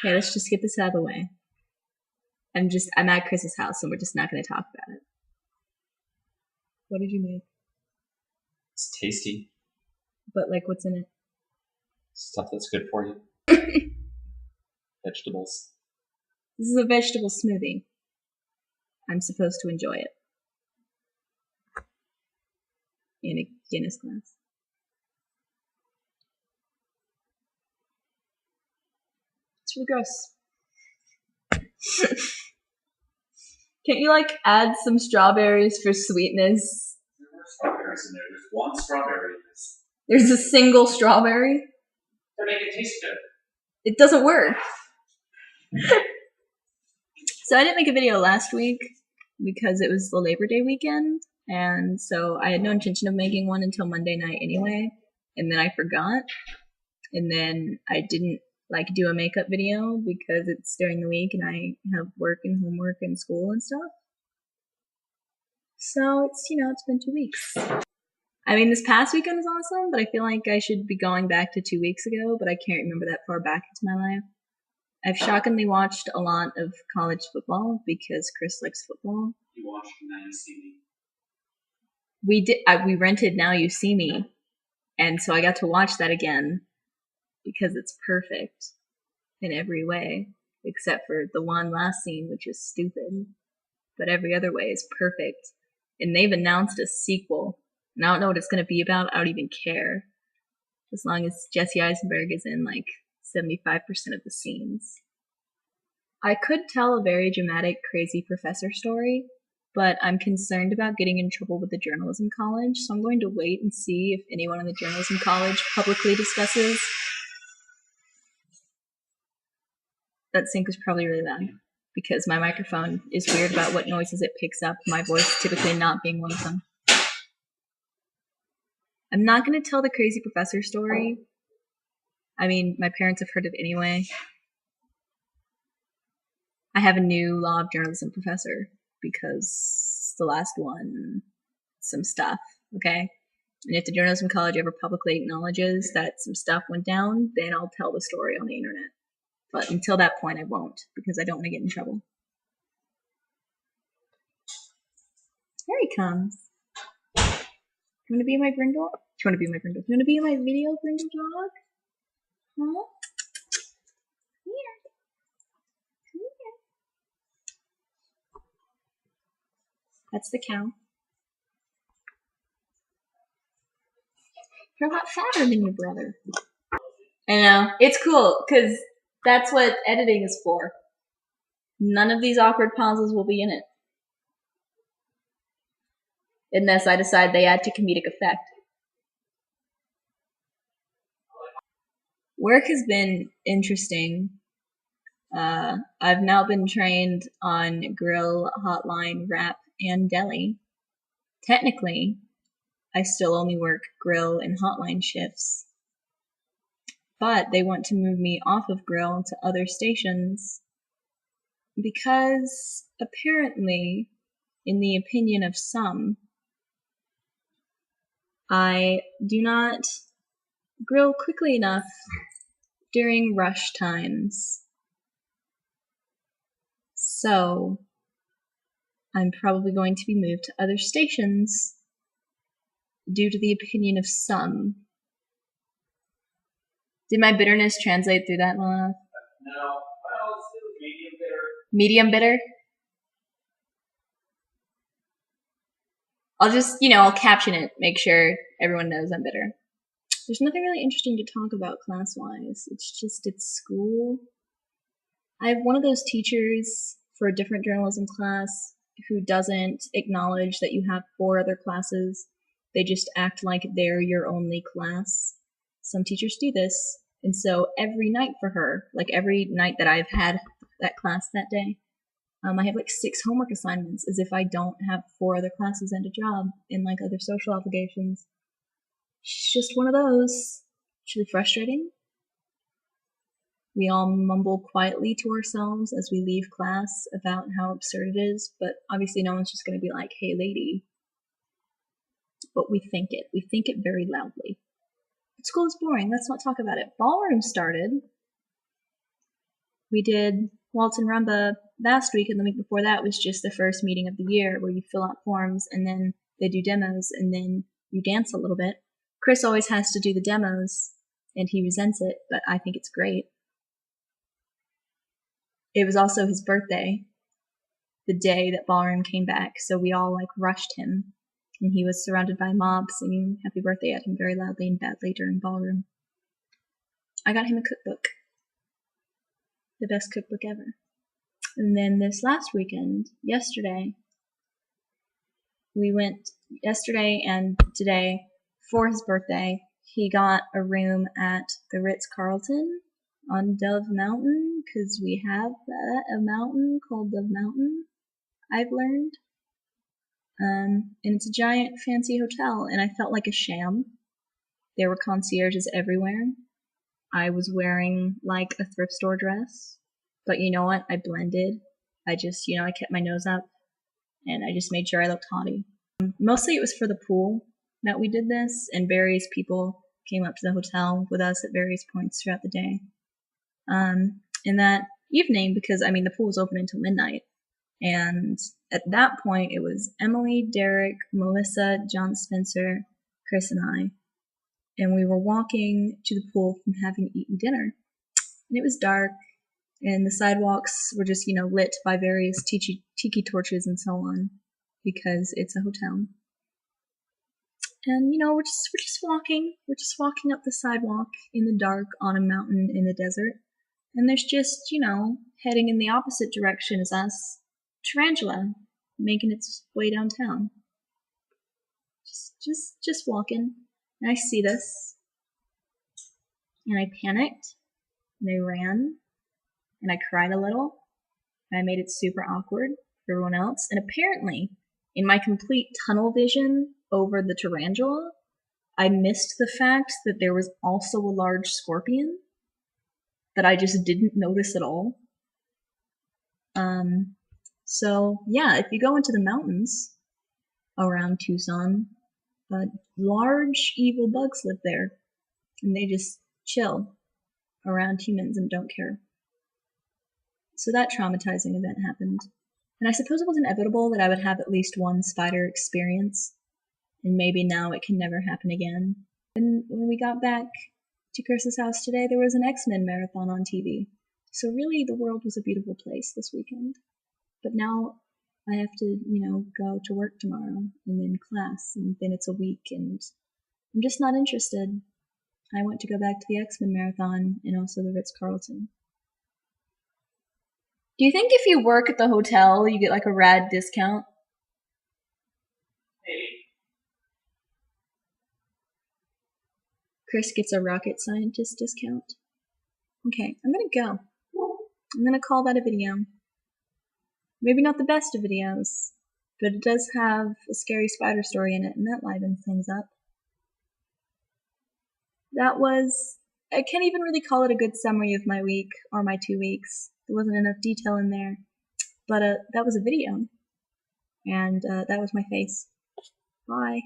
Okay, let's just get this out of the way. I'm at Chris's house and we're just not going to talk about it. What did you make? It's tasty. But, like, what's in it? Stuff that's good for you. Vegetables. This is a vegetable smoothie. I'm supposed to enjoy it. In a Guinness glass. It's really gross. Can't you, like, add some strawberries for sweetness? There were strawberries in there. There's one strawberry in this. There's a single strawberry? To make it taste good. It doesn't work. So I didn't make a video last week because it was the Labor Day weekend, and so I had no intention of making one until Monday night anyway, and then I forgot, and then I didn't do a makeup video because it's during the week and I have work and homework and school and stuff. So it's been 2 weeks. I mean, this past weekend was awesome, but I feel like I should be going back to 2 weeks ago, but I can't remember that far back into my life. I've shockingly watched a lot of college football because Chris likes football. You watched Now You See Me. We did. We rented Now You See Me, and so I got to watch that again because it's perfect in every way, except for the one last scene, which is stupid. But every other way is perfect. And they've announced a sequel, and I don't know what it's going to be about. I don't even care. As long as Jesse Eisenberg is in, 75% of the scenes. I could tell a very dramatic, crazy professor story, but I'm concerned about getting in trouble with the journalism college, so I'm going to wait and see if anyone in the journalism college publicly discusses. That sink is probably really loud, because my microphone is weird about what noises it picks up, my voice typically not being one of them. I'm not going to tell the crazy professor story. I mean, my parents have heard it anyway. I have a new law of journalism professor because the last one, some stuff, okay? And if the journalism college ever publicly acknowledges that some stuff went down, then I'll tell the story on the internet. But until that point, I won't because I don't want to get in trouble. Here he comes. Do you want to be my brindle? Do you want to be my brindle? Do you want to be my video brindle dog? Huh? Here. Come here. That's the cow. You're a lot fatter than your brother. I know. It's cool, because that's what editing is for. None of these awkward pauses will be in it. Unless I decide they add to comedic effect. Work has been interesting. I've now been trained on grill, hotline, wrap, and deli. Technically, I still only work grill and hotline shifts. But they want to move me off of grill to other stations because apparently, in the opinion of some, I do not grill quickly enough during rush times. So, I'm probably going to be moved to other stations due to the opinion of some. Did my bitterness translate through that well enough? No, well, it's still medium bitter. Medium bitter? I'll just, I'll caption it, make sure everyone knows I'm bitter. There's nothing really interesting to talk about class-wise. It's school. I have one of those teachers for a different journalism class who doesn't acknowledge that you have 4 other classes. They just act like they're your only class. Some teachers do this, and so every night for her, every night that I've had that class that day, I have 6 homework assignments as if I don't have 4 other classes and a job and other social obligations. She's just one of those. It's really frustrating. We all mumble quietly to ourselves as we leave class about how absurd it is, but obviously no one's just going to be like, hey lady. But we think it. We think it very loudly. School is boring. Let's not talk about it. Ballroom started. We did Waltz and Rumba last week, and the week before that was just the first meeting of the year where you fill out forms and then they do demos and then you dance a little bit. Chris always has to do the demos and he resents it, but I think it's great. It was also his birthday, the day that Ballroom came back, so we all rushed him, and he was surrounded by a mob singing happy birthday at him very loudly and badly during Ballroom. I got him a cookbook. The best cookbook ever. And then this last weekend, yesterday and today for his birthday, he got a room at the Ritz-Carlton on Dove Mountain, because we have a mountain called Dove Mountain, I've learned. And it's a giant fancy hotel, and I felt like a sham. There were concierges everywhere. I was wearing a thrift store dress, but you know what? I blended. I just, I kept my nose up, and I just made sure I looked haughty. Mostly it was for the pool that we did this, and various people came up to the hotel with us at various points throughout the day. In that evening, because the pool was open until midnight, and at that point it was Emily, Derek, Melissa, John Spencer, Chris, and I, and we were walking to the pool from having eaten dinner, and it was dark, and the sidewalks were just lit by various tiki torches and so on, because it's a hotel. And we're just walking up the sidewalk in the dark on a mountain in the desert. And there's just, heading in the opposite direction as us, tarantula making its way downtown. Just walking. And I see this. And I panicked. And I ran. And I cried a little. And I made it super awkward for everyone else. And apparently, in my complete tunnel vision over the tarantula, I missed the fact that there was also a large scorpion that I just didn't notice at all. So yeah, if you go into the mountains around Tucson, large evil bugs live there, and they just chill around humans and don't care. So that traumatizing event happened. And I suppose it was inevitable that I would have at least one spider experience, and maybe now it can never happen again. And when we got back to Chris's house today, there was an X-Men marathon on TV. So really, the world was a beautiful place this weekend. But now I have to, go to work tomorrow and then class, and then it's a week, and I'm just not interested. I want to go back to the X-Men marathon and also the Ritz-Carlton. Do you think if you work at the hotel, you get a rad discount? Hey, Chris gets a rocket scientist discount. Okay, I'm gonna go. I'm gonna call that a video. Maybe not the best of videos, but it does have a scary spider story in it, and that livens things up. That was, I can't even really call it a good summary of my week or my 2 weeks. There wasn't enough detail in there, but that was a video, and that was my face. Bye.